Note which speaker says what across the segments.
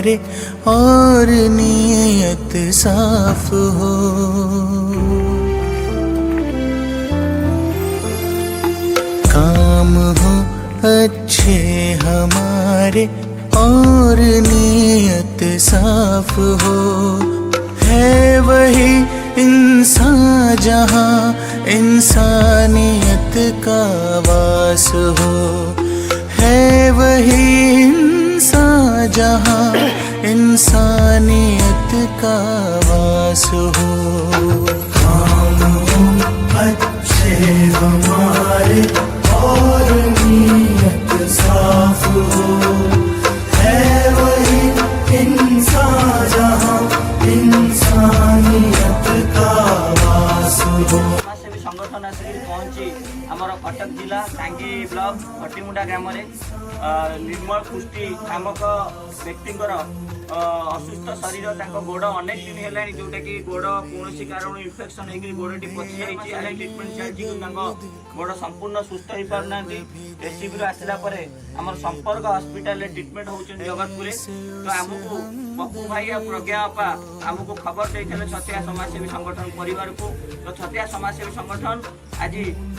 Speaker 1: हमारे और नीयत साफ हो। काम हो अच्छे हमारे और नीयत साफ हो। है वही इंसान जहाँ इंसानियत का वास हो। है वही इंसान जहाँ इंसानियत का वास हो। काम हो अच्छे हमारे और नीयत साफ हो। है वही इंसान जहाँ इंसानियत का वास हो।
Speaker 2: समाजसेवी संगठन आसिक पहुंची आमर कटक जिला टांगी ब्लॉक भट्टीमुंडा ग्राम निर्मल पुष्टि नामक व्यक्ति असुस्थ शरीर गोड़ अनेक दिन है जोटा कि गोड़ कौन कारण इन्फेक्शन होगी गोड़टी पचि जाए ट्रिटमेंट चलती गोड़ संपूर्ण सुस्थ हो पारना। एससीबी आसला आम संपर्क हस्पिटाल ट्रिटमेंट होती जगतपुर। तो आमको पप्पू भाई और प्रज्ञा अपा आमको खबर देते छतिया समाजसेवी संगठन परिवार को। तो छतिया समाजसेवी संगठन आज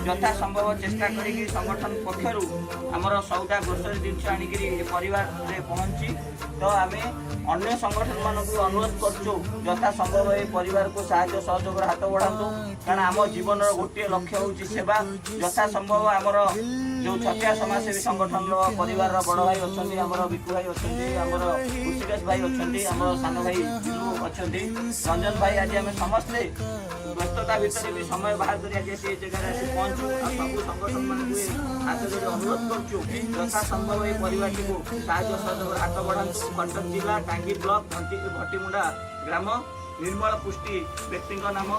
Speaker 2: यथा संभव चेष्टा करी संगठन पक्षर आमर सौदा ग्रोसरी जिनस आणिक परिवार पहुंची। तो आम अन्य संगठन मानक अनुरोध करूँ यथा संभव ये परिवार को साहाय्य सहयोग हाथ बढ़ातु कारण आम जीवन गोटे लक्ष्य हूँ सेवा। यथा संभव आमर जो छतिया समाजसेवी संगठन परिवार बड़ भाई अच्छा आमर विकु भाई अच्छा आमर ऋषिकेश भाई अच्छा आमर सान भाई बिलू अच्छा रंजन भाई आज आम समस्ते व्यस्तता भितर भी समय बाहर कर जगह आसी पहुँचू सब संगठन मान हाथ जोड़े अनुरोध करूँ यथा संभव ये परिवार को साहाय्य सहयोग हाथ बढ़ातु। कटक जिला टांगी ब्लॉक भट्टीमुंडा ग्राम निर्मल पुष्टि व्यक्ति नाम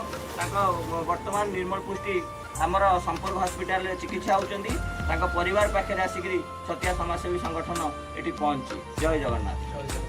Speaker 2: वर्तमान निर्मल पुष्टि आमर संपर्क हस्पिटाल चिकित्सा होती परिवार पाखे आसिक छतिया समाजसेवी संगठन ये पहुंची। जय जगन्नाथ।